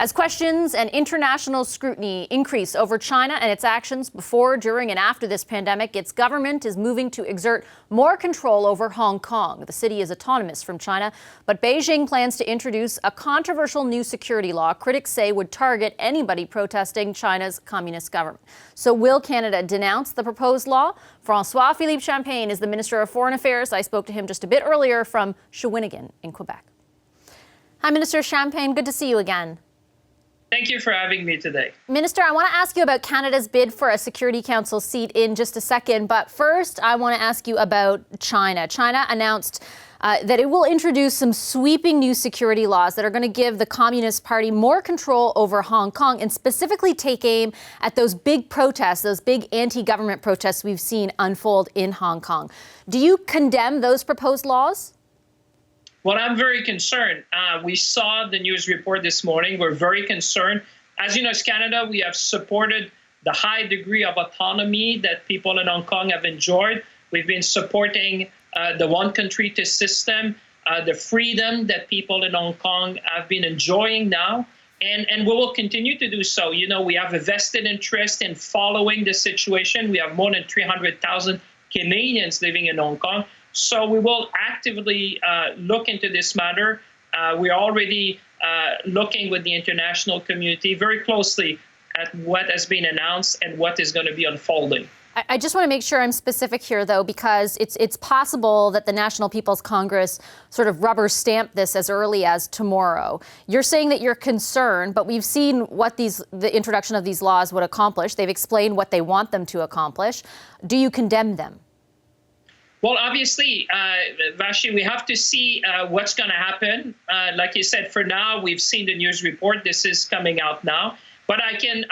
As questions and international scrutiny increase over China and its actions before, during, and after this pandemic, its government is moving to exert more control over Hong Kong. The city is autonomous from China, but Beijing plans to introduce a controversial new security law critics say would target anybody protesting China's communist government. So will Canada denounce the proposed law? François-Philippe Champagne is the Minister of Foreign Affairs. I spoke to him just a bit earlier from Shawinigan in Quebec. Hi, Minister Champagne. Good to see you again. Thank you for having me today. Minister, I want to ask you about Canada's bid for a Security Council seat in just a second. But first, I want to ask you about China. China announced that it will introduce some sweeping new security laws that are going to give the Communist Party more control over Hong Kong and specifically take aim at those big protests, those big anti-government protests we've seen unfold in Hong Kong. Do you condemn those proposed laws? Well, I'm very concerned. We saw the news report this morning. We're very concerned. As you know, as Canada, we have supported the high degree of autonomy that people in Hong Kong have enjoyed. We've been supporting the one country to system, the freedom that people in Hong Kong have been enjoying now. And we will continue to do so. You know, we have a vested interest in following the situation. We have more than 300,000 Canadians living in Hong Kong. So we will actively look into this matter. We're already looking with the international community very closely at what has been announced and what is going to be unfolding. I just want to make sure I'm specific here, though, because it's possible that the National People's Congress sort of rubber stamped this as early as tomorrow. You're saying that you're concerned, but we've seen what the introduction of these laws would accomplish. They've explained what they want them to accomplish. Do you condemn them? Well, obviously, Vashi, we have to see what's going to happen. Like you said, for now, we've seen the news report. This is coming out now. But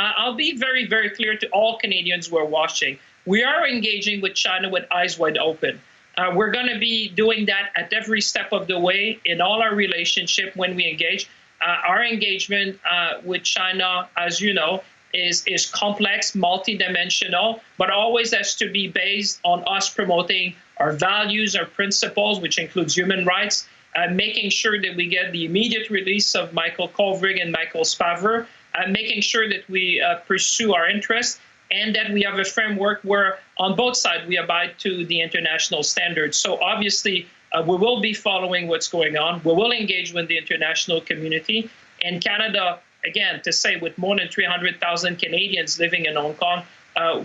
I'll be very, very clear to all Canadians who are watching. We are engaging with China with eyes wide open. We're going to be doing that at every step of the way in all our relationship when we engage. Our engagement with China, as you know, is complex, multidimensional, but always has to be based on us promoting our values, our principles, which includes human rights, making sure that we get the immediate release of Michael Kovac and Michael Spavor, making sure that we pursue our interests, and that we have a framework where on both sides we abide to the international standards. So obviously, we will be following what's going on. We will engage with the international community. And Canada, again, to say with more than 300,000 Canadians living in Hong Kong,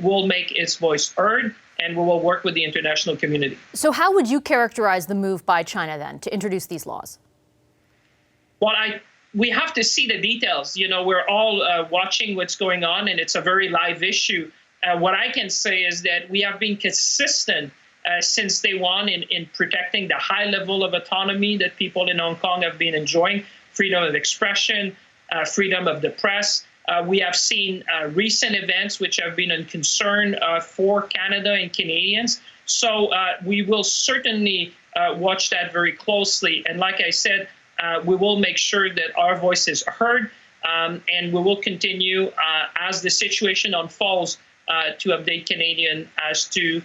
will make its voice heard, and we will work with the international community. So how would you characterize the move by China then to introduce these laws? Well, we have to see the details. You know, we're all watching what's going on, and it's a very live issue. What I can say is that we have been consistent since day one in protecting the high level of autonomy that people in Hong Kong have been enjoying, freedom of expression, freedom of the press. We have seen recent events which have been a concern for Canada and Canadians. So we will certainly watch that very closely. And like I said, we will make sure that our voice is heard, and we will continue as the situation unfolds to update Canadians as to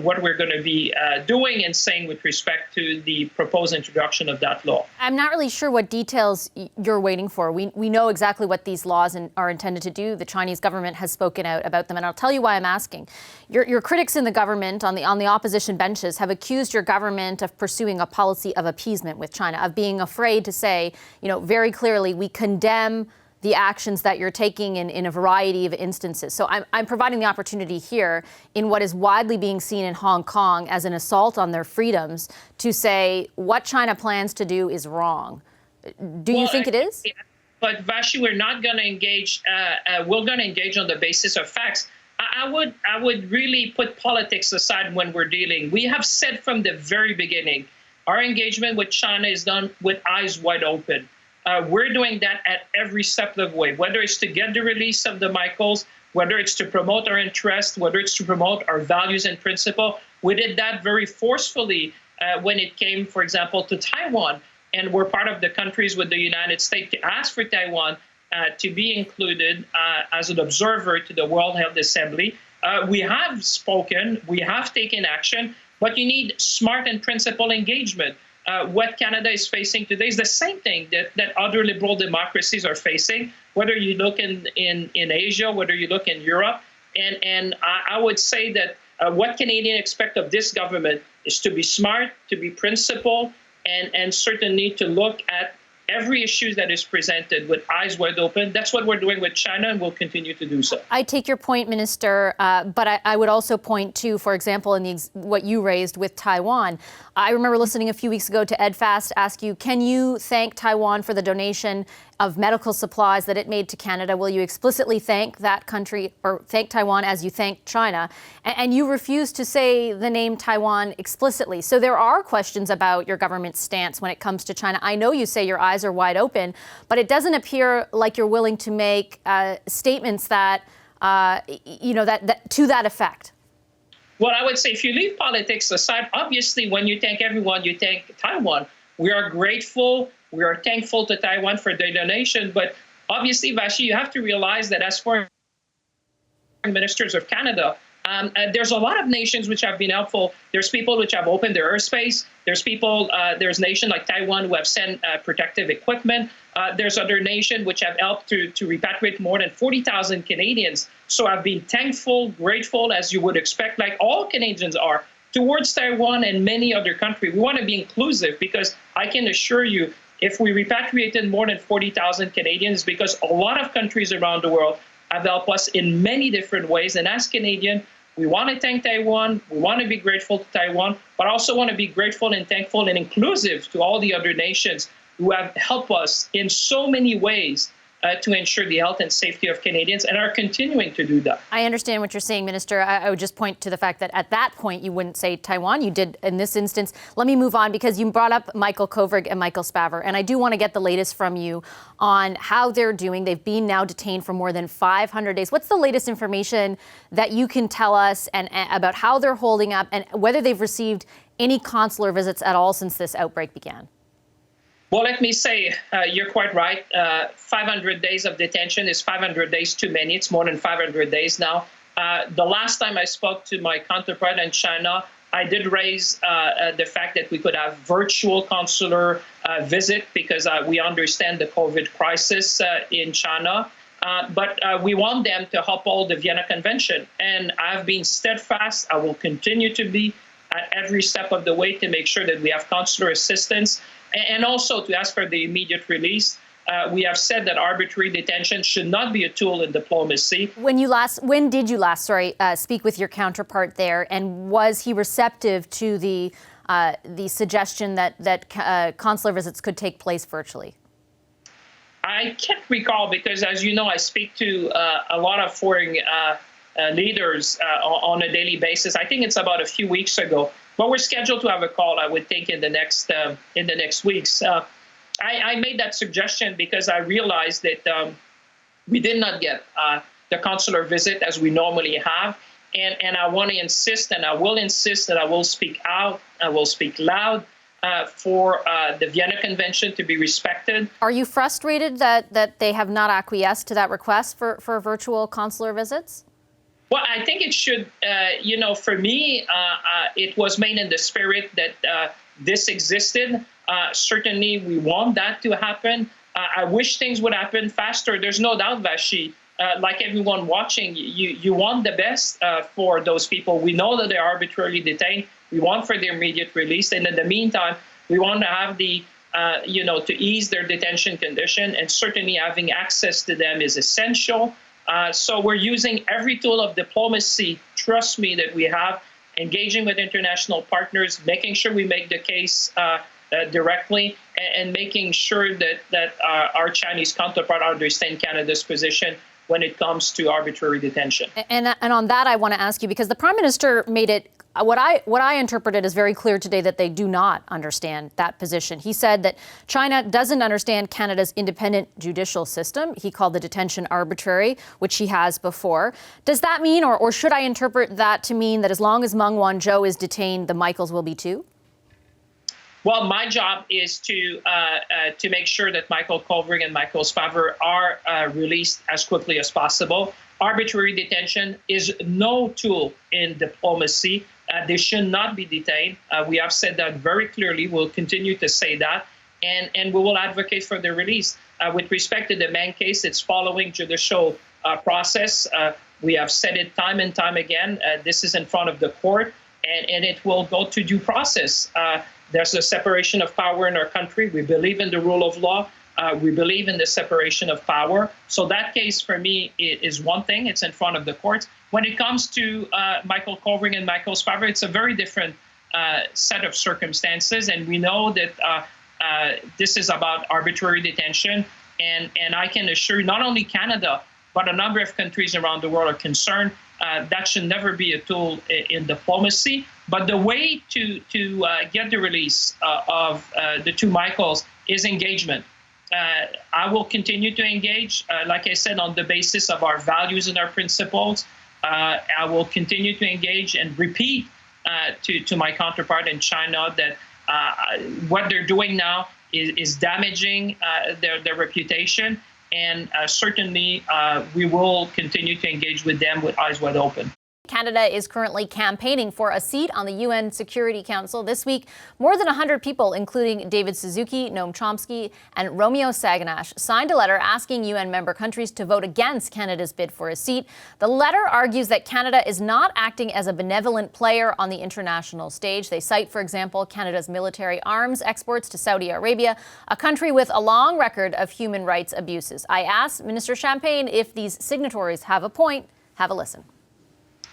what we're going to be doing and saying with respect to the proposed introduction of that law. I'm not really sure what details you're waiting for. We know exactly what these laws are intended to do. The Chinese government has spoken out about them, and I'll tell you why I'm asking. Your critics in the government on the opposition benches have accused your government of pursuing a policy of appeasement with China, of being afraid to say, you know, very clearly, we condemn the actions that you're taking in a variety of instances. So I'm providing the opportunity here in what is widely being seen in Hong Kong as an assault on their freedoms to say what China plans to do is wrong. Do you think it is? But Vashi, we're not going to engage. We're going to engage on the basis of facts. I would really put politics aside when we're dealing. We have said from the very beginning, our engagement with China is done with eyes wide open. We're doing that at every step of the way, whether it's to get the release of the Michaels, whether it's to promote our interests, whether it's to promote our values and principle. We did that very forcefully when it came, for example, to Taiwan. And we're part of the countries with the United States to ask for Taiwan to be included as an observer to the World Health Assembly. We have spoken, we have taken action, but you need smart and principled engagement. what Canada is facing today is the same thing that other liberal democracies are facing, whether you look in Asia, whether you look in Europe. And I would say that what Canadians expect of this government is to be smart, to be principled, and certainly to look at every issue that is presented with eyes wide open. That's what we're doing with China, and we'll continue to do so. I take your point, Minister, but I would also point to, for example, in what you raised with Taiwan. I remember listening a few weeks ago to Ed Fast ask you, can you thank Taiwan for the donation of medical supplies that it made to Canada? Will you explicitly thank that country or thank Taiwan as you thank China? And you refused to say the name Taiwan explicitly. So there are questions about your government's stance when it comes to China. I know you say your eyes are wide open, but it doesn't appear like you're willing to make statements that, that to that effect. Well, I would say if you leave politics aside, obviously when you thank everyone, you thank Taiwan. We are grateful. We are thankful to Taiwan for their donation. But obviously, Vashi, you have to realize that as foreign ministers of Canada, there's a lot of nations which have been helpful. There's people which have opened their airspace. There's nations like Taiwan who have sent protective equipment. There's other nations which have helped to repatriate more than 40,000 Canadians. So I've been thankful, grateful, as you would expect, like all Canadians are, towards Taiwan and many other countries. We want to be inclusive because I can assure you, if we repatriated more than 40,000 Canadians, because a lot of countries around the world have helped us in many different ways. And as Canadians, we want to thank Taiwan. We want to be grateful to Taiwan, but also want to be grateful and thankful and inclusive to all the other nations who have helped us in so many ways to ensure the health and safety of Canadians and are continuing to do that. I understand what you're saying, Minister. I would just point to the fact that at that point, you wouldn't say Taiwan. You did in this instance. Let me move on because you brought up Michael Kovac and Michael Spavor, and I do want to get the latest from you on how they're doing. They've been now detained for more than 500 days. What's the latest information that you can tell us and about how they're holding up and whether they've received any consular visits at all since this outbreak began? Well, let me say, you're quite right. 500 days of detention is 500 days too many. It's more than 500 days now. The last time I spoke to my counterpart in China, I did raise the fact that we could have virtual consular visit because we understand the COVID crisis in China. But we want them to uphold the Vienna Convention. And I've been steadfast. I will continue to be at every step of the way to make sure that we have consular assistance. And also to ask for the immediate release. We have said that arbitrary detention should not be a tool in diplomacy. When did you last speak with your counterpart there, and was he receptive to the suggestion that consular visits could take place virtually? I can't recall because, as you know, I speak to a lot of foreign leaders on a daily basis. I think it's about a few weeks ago. But we're scheduled to have a call, I would think, in the next weeks. I made that suggestion because I realized that we did not get the consular visit as we normally have. And I want to insist, and I will insist that I will speak out, I will speak loud for the Vienna Convention to be respected. Are you frustrated that they have not acquiesced to that request for virtual consular visits? Well, I think it should, for me, it was made in the spirit that this existed. Certainly, we want that to happen. I wish things would happen faster. There's no doubt, Vashi, like everyone watching, you want the best for those people. We know that they're arbitrarily detained. We want for their immediate release. And in the meantime, we want to have to ease their detention condition. And certainly having access to them is essential. So we're using every tool of diplomacy, trust me, that we have, engaging with international partners, making sure we make the case directly, and making sure that our Chinese counterpart understand Canada's position when it comes to arbitrary detention. And on that, I want to ask you, because the Prime Minister made it, what I interpreted as very clear today, that they do not understand that position. He said that China doesn't understand Canada's independent judicial system. He called the detention arbitrary, which he has before. Does that mean, or should I interpret that to mean that as long as Meng Wanzhou is detained, the Michaels will be too? Well, my job is to make sure that Michael Kovac and Michael Spavor are released as quickly as possible. Arbitrary detention is no tool in diplomacy. They should not be detained. We have said that very clearly. We'll continue to say that, and we will advocate for their release. With respect to the Meng case, it's following judicial process. We have said it time and time again. This is in front of the court, and it will go to due process. There's a separation of power in our country. We believe in the rule of law. We believe in the separation of power. So that case, for me, is one thing. It's in front of the courts. When it comes to Michael Kovrig and Michael Spavor, it's a very different set of circumstances. And we know that this is about arbitrary detention. And I can assure you, not only Canada, but a number of countries around the world are concerned. That should never be a tool in diplomacy. But the way to get the release of the two Michaels is engagement. I will continue to engage, like I said, on the basis of our values and our principles. I will continue to engage and repeat to my counterpart in China that what they're doing now is damaging their reputation. And certainly, we will continue to engage with them with eyes wide open. Canada is currently campaigning for a seat on the UN Security Council. This week, more than 100 people, including David Suzuki, Noam Chomsky, and Romeo Saganash, signed a letter asking UN member countries to vote against Canada's bid for a seat. The letter argues that Canada is not acting as a benevolent player on the international stage. They cite, for example, Canada's military arms exports to Saudi Arabia, a country with a long record of human rights abuses. I asked Minister Champagne if these signatories have a point. Have a listen.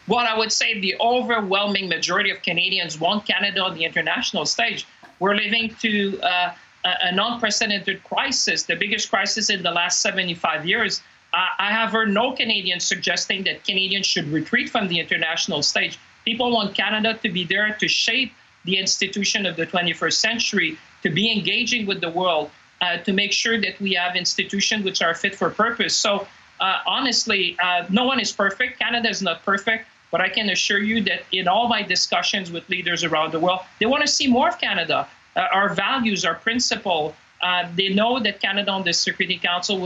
Well, I would say the overwhelming majority of Canadians want Canada on the international stage. We're living through an unprecedented crisis, the biggest crisis in the last 75 years. I have heard no Canadians suggesting that Canadians should retreat from the international stage. People want Canada to be there to shape the institution of the 21st century, to be engaging with the world, to make sure that we have institutions which are fit for purpose. So honestly, no one is perfect. Canada is not perfect. But I can assure you that in all my discussions with leaders around the world, they want to see more of Canada. Our values, our principle. They know that Canada on the Security Council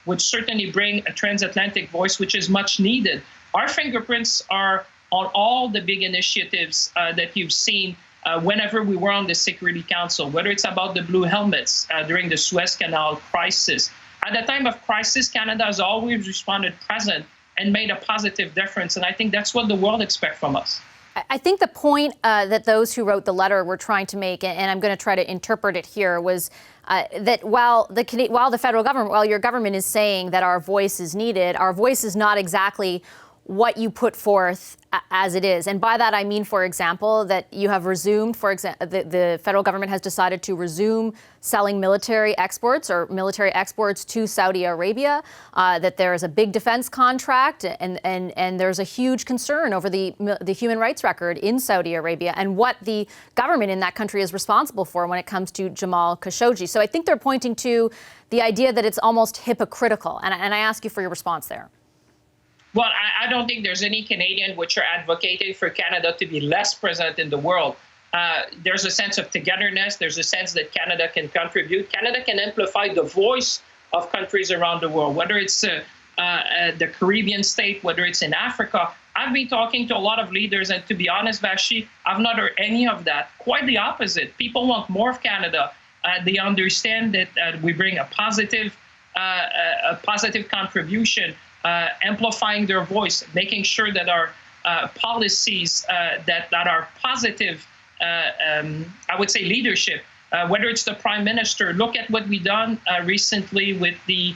would certainly bring a transatlantic voice, which is much needed. Our fingerprints are on all the big initiatives that you've seen whenever we were on the Security Council, whether it's about the blue helmets during the Suez Canal crisis. At the time of crisis, Canada has always responded present and made a positive difference. And I think that's what the world expects from us. I think the point that those who wrote the letter were trying to make, and I'm going to try to interpret it here, was that while the federal government, while your government is saying that our voice is needed, our voice is not exactly what you put forth as it is. And by that, I mean, for example, that you have resumed, the federal government has decided to resume selling military exports to Saudi Arabia, that there is a big defense contract, and there's a huge concern over the human rights record in Saudi Arabia and what the government in that country is responsible for when it comes to Jamal Khashoggi. So I think they're pointing to the idea that it's almost hypocritical. And I ask you for your response there. Well, I don't think there's any Canadian which are advocating for Canada to be less present in the world. There's a sense of togetherness. There's a sense that Canada can contribute. Canada can amplify the voice of countries around the world, whether it's the Caribbean state, whether it's in Africa. I've been talking to a lot of leaders, and to be honest, Vashi, I've not heard any of that. Quite the opposite. People want more of Canada. They understand that we bring a positive contribution. Amplifying their voice, making sure that our policies that are positive, I would say leadership, whether it's the Prime Minister. Look at what we've done recently with the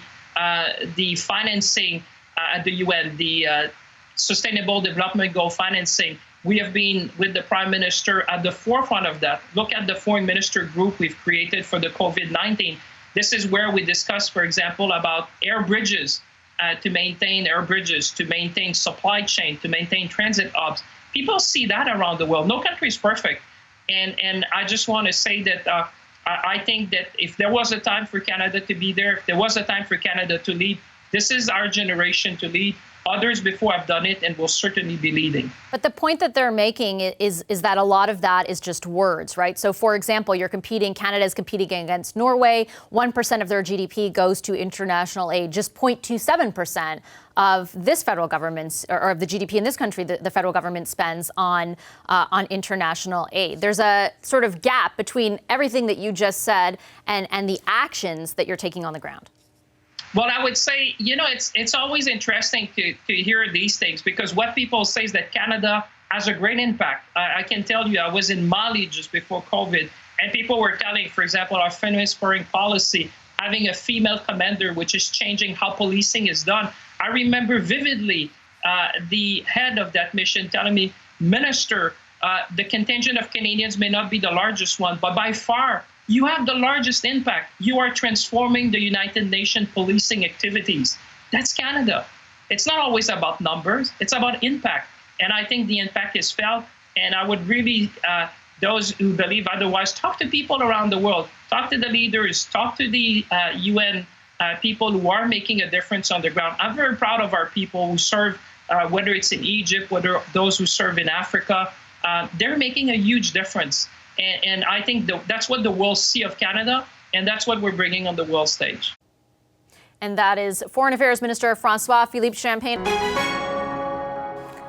financing at the UN, the Sustainable Development Goal financing. We have been, with the Prime Minister, at the forefront of that. Look at the Foreign Minister group we've created for the COVID-19. This is where we discuss, for example, about air bridges, to maintain air bridges, to maintain supply chain, to maintain transit hubs. People see that around the world. No country is perfect. And I just want to say that I think that if there was a time for Canada to be there, if there was a time for Canada to lead, This is our generation to lead. Others before have done it and will certainly be leading. But the point that they're making is that a lot of that is just words, right? So, for example, Canada is competing against Norway. 1% of their GDP goes to international aid, just 0.27% of this federal government's, or of the GDP in this country, the federal government spends on international aid. There's a sort of gap between everything that you just said and the actions that you're taking on the ground. Well, I would say, it's always interesting to hear these things, because what people say is that Canada has a great impact. I can tell you, I was in Mali just before COVID, and people were telling, for example, our feminist foreign policy, having a female commander, which is changing how policing is done. I remember vividly the head of that mission telling me, Minister, the contingent of Canadians may not be the largest one, but by far, you have the largest impact. You are transforming the United Nations policing activities. That's Canada. It's not always about numbers. It's about impact. And I think the impact is felt. And I would really, those who believe otherwise, talk to people around the world. Talk to the leaders. Talk to the UN people who are making a difference on the ground. I'm very proud of our people who serve, whether it's in Egypt, whether those who serve in Africa. They're making a huge difference. And I think that's what the world see of Canada, and that's what we're bringing on the world stage. And that is Foreign Affairs Minister François-Philippe Champagne.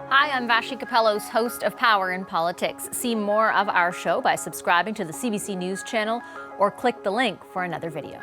Hi, I'm Vashi Capellos, host of Power in Politics. See more of our show by subscribing to the CBC News channel or click the link for another video.